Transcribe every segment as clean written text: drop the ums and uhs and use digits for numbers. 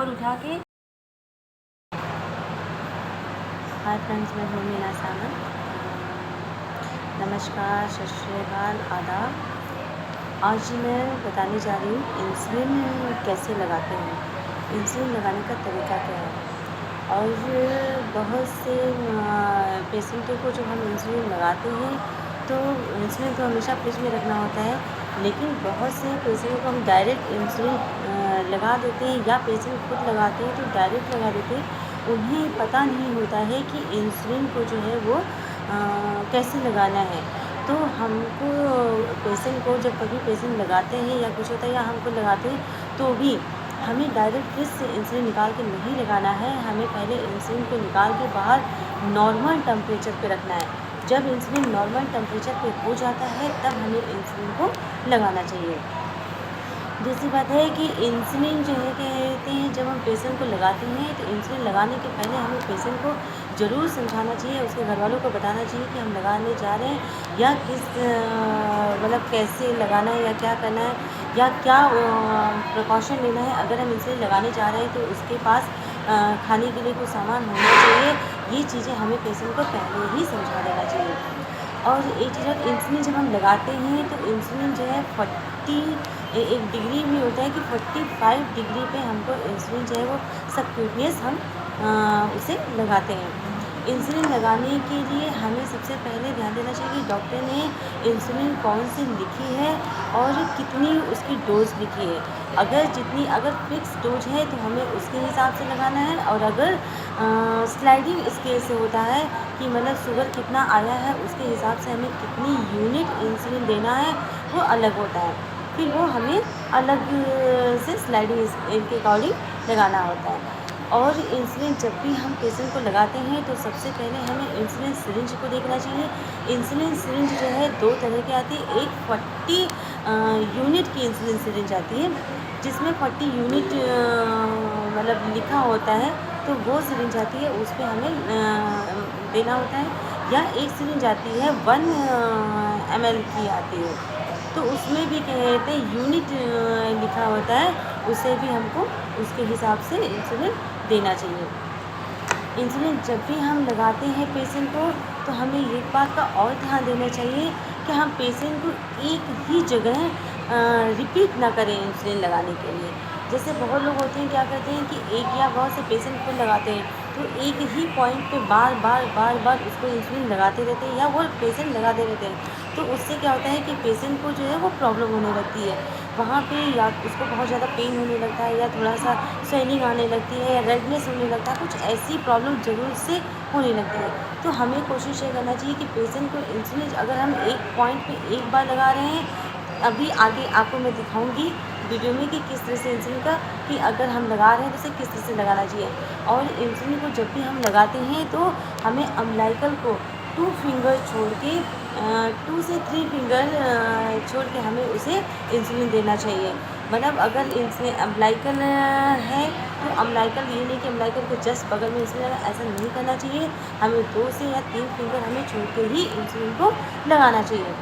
ऊपर उठा के। हाय फ्रेंड्स, मैं हूँ मीना सामन। नमस्कार, सत श्री अकाल, आदाब। आज मैं बताने जा रही हूँ इंसुलिन कैसे लगाते हैं, इंसुलिन लगाने का तरीका क्या है। और बहुत से पेशेंटों को जब हम इंसुलिन लगाते हैं तो इंसुलिन तो हमेशा फ्रिज में रखना होता है, लेकिन बहुत से पेशेंट को हम डायरेक्ट इंसुलिन लगा देते हैं या पेशेंट खुद लगाते हैं तो डायरेक्ट लगा देते हैं। उन्हें पता नहीं होता है कि इंसुलिन को जो है वो कैसे लगाना है। तो हमको पेशेंट को जब कभी पेशेंट लगाते हैं या कुछ होता है या हमको लगाते हैं तो भी हमें डायरेक्ट फ्रिज से इंसुलिन निकाल के नहीं लगाना है। हमें पहले इंसुलिन को निकाल के बाहर नॉर्मल टेम्परेचर पे रखना है। जब इंसुलिन नॉर्मल टेम्परेचर पे हो जाता है तब हमें इंसुलिन को लगाना चाहिए। दूसरी बात है कि इंसुलिन जो है कहते हैं जब हम पेशेंट को लगाते हैं तो इंसुलिन लगाने के पहले हमें पेशेंट को ज़रूर समझाना चाहिए, उसके घर वालों को बताना चाहिए कि हम लगाने जा रहे हैं या किस मतलब कैसे लगाना है या क्या करना है या क्या प्रिकॉशन लेना है। अगर हम इंसुलिन लगाने जा रहे हैं तो उसके पास खाने के लिए कुछ सामान होना चाहिए। ये चीज़ें हमें पेशेंट को पहले ही समझा देना चाहिए। और एक चीज़ है, इंसुलिन जब हम लगाते हैं तो इंसुलिन जो है 41 डिग्री में होता है कि 45 डिग्री पे हमको इंसुलिन जो है वो सबक्यूटेनियस हम उसे लगाते हैं। इंसुलिन लगाने के लिए हमें सबसे पहले ध्यान देना चाहिए कि डॉक्टर ने इंसुलिन कौन सी लिखी है और कितनी उसकी डोज लिखी है। अगर फिक्स डोज है तो हमें उसके हिसाब से लगाना है, और अगर स्लाइडिंग स्केल से होता है कि मतलब शुगर कितना आया है उसके हिसाब से हमें कितनी यूनिट इंसुलिन देना है वो अलग होता है। फिर वो हमें अलग से स्लाइडिंग स्केल के अकॉर्डिंग लगाना होता है। और इंसुलिन जब भी हम पेशेंट को लगाते हैं तो सबसे पहले हमें इंसुलिन सिरिंज को देखना चाहिए। इंसुलिन सिरिंज जो है 2 तरह की आती है। एक 40 यूनिट की इंसुलिन सिरिंज आती है जिसमें 40 यूनिट मतलब लिखा होता है, तो वो सिरिंज आती है, उस पर हमें देना होता है। या एक सिरिंज आती है 1 ml की आती है, तो उसमें भी कहते हैं यूनिट लिखा होता है, उसे भी हमको उसके हिसाब से इंसुलिन देना चाहिए। इंसुलिन जब भी हम लगाते हैं पेशेंट को तो हमें एक बात का और ध्यान देना चाहिए कि हम पेशेंट को एक ही जगह रिपीट ना करें इंसुलिन लगाने के लिए। जैसे बहुत लोग होते हैं क्या करते हैं कि एक या बहुत से पेशेंट को लगाते हैं तो एक ही पॉइंट पे बार बार उसको इंसुलिन लगाते रहते हैं या वो पेशेंट लगाते रहते हैं। तो उससे क्या होता है कि पेशेंट को जो है वो प्रॉब्लम होने लगती है। वहाँ पे या उसको बहुत ज़्यादा पेन होने लगता है या थोड़ा सा स्वेलिंग आने लगती है या रेडनेस होने लगता है, कुछ ऐसी प्रॉब्लम ज़रूर से होने लगती है। तो हमें कोशिश ये करना चाहिए कि पेशेंट को इंसुलिन अगर हम एक पॉइंट पे एक बार लगा रहे हैं, अभी आगे आपको मैं दिखाऊंगी वीडियो में कि किस तरह से इंसुलिन का कि अगर हम लगा रहे हैं तो उसे किस तरह से लगाना चाहिए। और इंसुलिन को जब भी हम लगाते हैं तो हमें अम्लाइकल को 2 फिंगर छोड़ के 2 से 3 फिंगर छोड़ के हमें उसे इंसुलिन देना चाहिए। मतलब अगर इंसुलिन अम्लाइकल है तो अम्लाइकल ये नहीं कि अम्लाइकल के जस्ट बगल में इंसुलिन लगाना, ऐसा नहीं करना चाहिए। हमें 2 से या 3 फिंगर हमें छोड़ के ही इंसुलिन को लगाना चाहिए।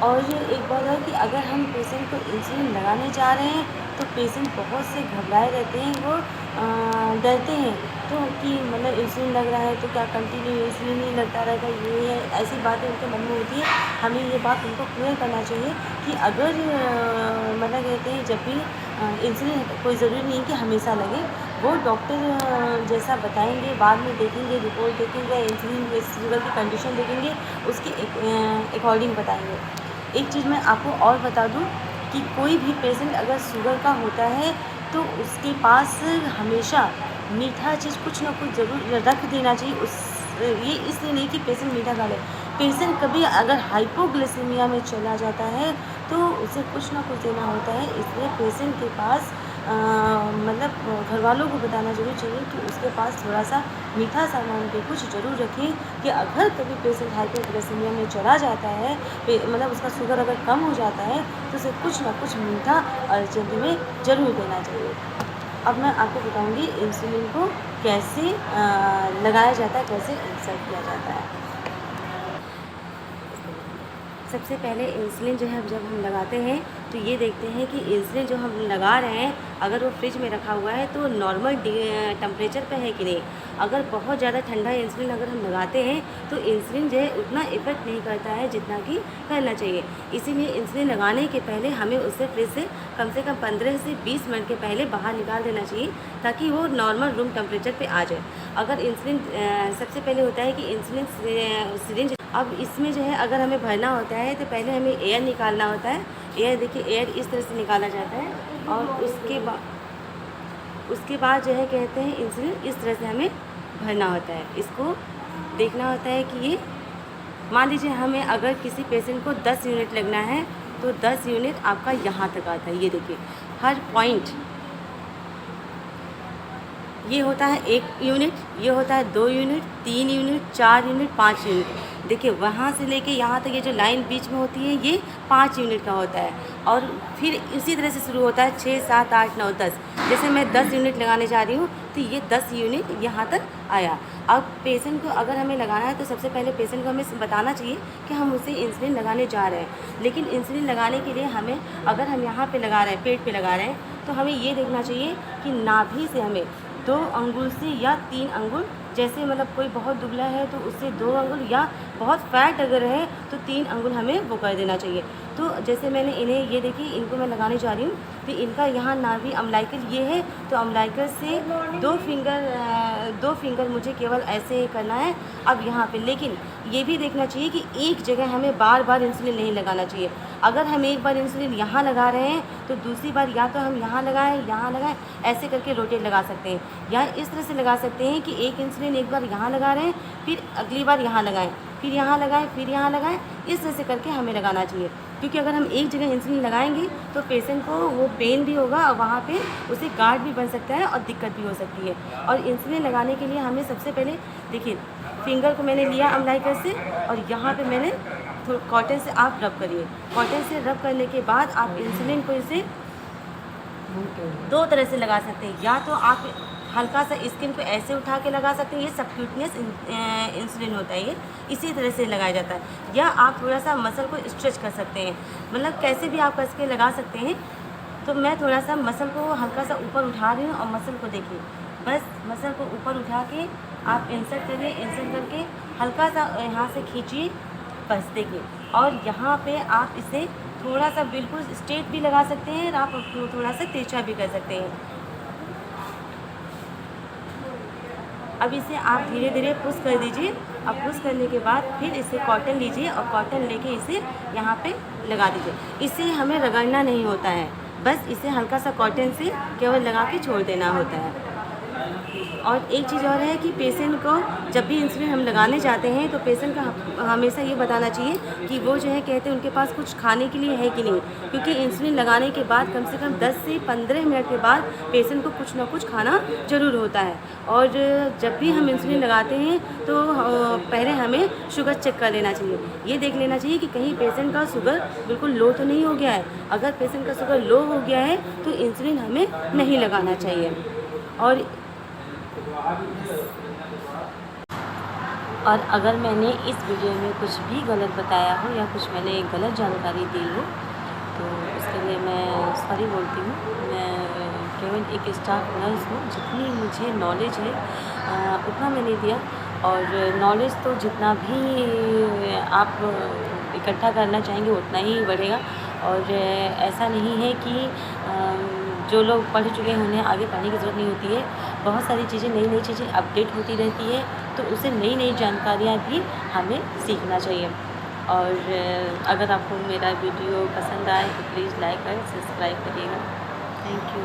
और ये एक बात है कि अगर हम पेशेंट को इंसुलिन लगाने जा रहे हैं तो पेशेंट बहुत से घबराए रहते हैं, वो डरते हैं तो कि मतलब इंसुलिन लग रहा है तो क्या कंटिन्यू इंसुलिन ही लगता रहेगा, ये है, ऐसी बातें उनके मन में होती है। हमें ये बात उनको क्लियर करना चाहिए कि अगर मतलब कहते हैं जब भी इंसुलिन कोई ज़रूरी नहीं कि हमेशा लगे, वो डॉक्टर जैसा बताएंगे, बाद में देखेंगे, रिपोर्ट देखेंगे, इंसुलिन शुगर की कंडीशन देखेंगे, उसके अकॉर्डिंग बताएंगे। एक चीज़ मैं आपको और बता दूं कि कोई भी पेशेंट अगर शुगर का होता है तो उसके पास हमेशा मीठा चीज़ कुछ ना कुछ ज़रूर रख देना चाहिए। ये इसलिए नहीं कि पेशेंट मीठा खा ले। पेशेंट कभी अगर हाइपोग्लिसेमिया में चला जाता है तो उसे कुछ ना कुछ देना होता है, इसलिए पेशेंट के पास मतलब घर वालों को बताना ज़रूर चाहिए कि उसके पास थोड़ा सा मीठा सामान भी कुछ ज़रूर रखें कि अगर कभी पेशेंट हाइपोग्लिसेमिया में चला जाता है, मतलब उसका शुगर अगर कम हो जाता है तो उसे कुछ ना कुछ मीठा अर्जेंट में ज़रूर देना चाहिए। अब मैं आपको बताऊंगी इंसुलिन को कैसे लगाया जाता है, कैसे इंसर्ट किया जाता है। सबसे पहले इंसुलिन जो है जब हम लगाते हैं तो ये देखते हैं कि इंसुलिन जो हम लगा रहे हैं अगर वो फ्रिज में रखा हुआ है तो नॉर्मल टेम्परेचर पे है कि नहीं। अगर बहुत ज़्यादा ठंडा इंसुलिन अगर हम लगाते हैं तो इंसुलिन जो है उतना इफ़ेक्ट नहीं करता है जितना कि करना चाहिए। इसीलिए इंसुलिन लगाने के पहले हमें उसे फ्रिज से कम 15 से 20 मिनट के पहले बाहर निकाल देना चाहिए ताकि वो नॉर्मल रूम टेम्परेचर पे आ जाए। अगर इंसुलिन सबसे पहले होता है कि इंसुलिन सिरिंज, अब इसमें जो है अगर हमें भरना होता है तो पहले हमें एयर निकालना होता है। एयर देखिए, एयर इस तरह से निकाला जाता है और उसके बाद जो है कहते हैं इंसुलिन इस तरह से हमें भरना होता है। इसको देखना होता है कि ये मान लीजिए हमें अगर किसी पेशेंट को 10 यूनिट लगना है तो 10 यूनिट आपका यहाँ तक आता है। ये देखिए हर पॉइंट, ये होता है 1 यूनिट, ये होता है 2 यूनिट, 3 यूनिट, 4 यूनिट, 5 यूनिट। देखिए वहाँ से लेके यहाँ तक ये जो लाइन बीच में होती है ये 5 यूनिट का होता है और फिर इसी तरह से शुरू होता है 6, 7, 8, 9, 10। जैसे मैं 10 यूनिट लगाने जा रही हूँ तो ये 10 यूनिट यहाँ तक आया। अब पेशेंट को अगर हमें लगाना है तो सबसे पहले पेशेंट को हमें बताना चाहिए कि हम उसे इंसुलिन लगाने जा रहे हैं। लेकिन इंसुलिन लगाने के लिए हमें, अगर हम यहाँ पे लगा रहे हैं, पेट पे लगा रहे हैं, तो हमें ये देखना चाहिए कि नाभि से हमें 2 अंगुल से या 3 अंगुल, जैसे मतलब कोई बहुत दुबला है तो उससे 2 अंगुल, या बहुत फैट अगर है तो 3 अंगुल हमें वो कर देना चाहिए। तो जैसे मैंने इन्हें, ये देखिए इनको मैं लगाने जा रही हूँ तो इनका यहाँ नाभि अम्लाइकल ये है तो अम्लाइकल से 2 फिंगर मुझे केवल ऐसे करना है। अब यहाँ पे लेकिन ये भी देखना चाहिए कि एक जगह हमें बार बार इंसुलिन नहीं लगाना चाहिए। अगर हम एक बार इंसुलिन यहाँ लगा रहे हैं तो दूसरी बार या तो हम यहाँ लगाएं, ऐसे करके रोटेट लगा सकते हैं, या इस तरह से लगा सकते हैं कि एक इंसुलिन एक बार यहाँ लगा रहे हैं, फिर अगली बार यहाँ लगाएं, फिर यहाँ लगाएं, फिर यहाँ लगाएं, इस तरह से करके हमें लगाना चाहिए। क्योंकि अगर हम एक जगह इंसुलिन लगाएंगे तो पेशेंट को वो पेन भी होगा और वहाँ पे उसे गार्ड भी बन सकता है और दिक्कत भी हो सकती है। और इंसुलिन लगाने के लिए हमें सबसे पहले देखिए, फिंगर को मैंने लिया अम्लाइकर से और यहाँ पे मैंने कॉटन से आप रब करिए। कॉटन से रब करने के बाद आप इंसुलिन को इसे 2 तरह से लगा सकते हैं। या तो आप हल्का सा स्किन को ऐसे उठा के लगा सकते हैं, ये सबक्यूटेनियस इंसुलिन होता है, ये इसी तरह से लगाया जाता है। या आप थोड़ा सा मसल को स्ट्रेच कर सकते हैं, मतलब कैसे भी आप कस के लगा सकते हैं। तो मैं थोड़ा सा मसल को हल्का सा ऊपर उठा रही हूँ और मसल को देखिए, बस मसल को ऊपर उठा के आप इंसर्ट करिए, इंसर्ट करके हल्का सा यहाँ से खींचिए, बस देखिए। और यहाँ पे आप इसे थोड़ा सा बिल्कुल स्ट्रेट भी लगा सकते हैं और आप थोड़ा सा तिरछा भी कर सकते हैं। अब इसे आप धीरे धीरे पुश कर दीजिए। अब पुश करने के बाद फिर इसे कॉटन लीजिए और कॉटन लेके इसे यहाँ पे लगा दीजिए। इसे हमें रगड़ना नहीं होता है, बस इसे हल्का सा कॉटन से केवल लगा के छोड़ देना होता है। और एक चीज़ और है कि पेशेंट को जब भी इंसुलिन हम लगाने जाते हैं तो पेशेंट का हमेशा ये बताना चाहिए कि वो जो है कहते हैं उनके पास कुछ खाने के लिए है कि नहीं, क्योंकि इंसुलिन लगाने के बाद कम से कम 10 से 15 मिनट के बाद पेशेंट को कुछ ना कुछ खाना ज़रूर होता है। और जब भी हम इंसुलिन लगाते हैं तो पहले हमें शुगर चेक कर लेना चाहिए। ये देख लेना चाहिए कि कहीं पेशेंट का शुगर बिल्कुल लो तो नहीं हो गया है। अगर पेशेंट का शुगर लो हो गया है तो इंसुलिन हमें नहीं लगाना चाहिए। और अगर मैंने इस वीडियो में कुछ भी गलत बताया हो या कुछ मैंने गलत जानकारी दी हो तो उसके लिए मैं सॉरी बोलती हूँ। मैं केवल एक स्टाफ नर्स हूँ, जितनी मुझे नॉलेज है उतना मैंने दिया। और नॉलेज तो जितना भी आप इकट्ठा करना चाहेंगे उतना ही बढ़ेगा। और ऐसा नहीं है कि जो लोग पढ़ चुके हैं उन्हें आगे पढ़ने की ज़रूरत नहीं होती है। बहुत सारी चीज़ें, नई चीज़ें अपडेट होती रहती है, तो उसे नई जानकारियाँ भी हमें सीखना चाहिए। और अगर आपको मेरा वीडियो पसंद आए तो प्लीज़ लाइक और सब्सक्राइब करिएगा। Thank you.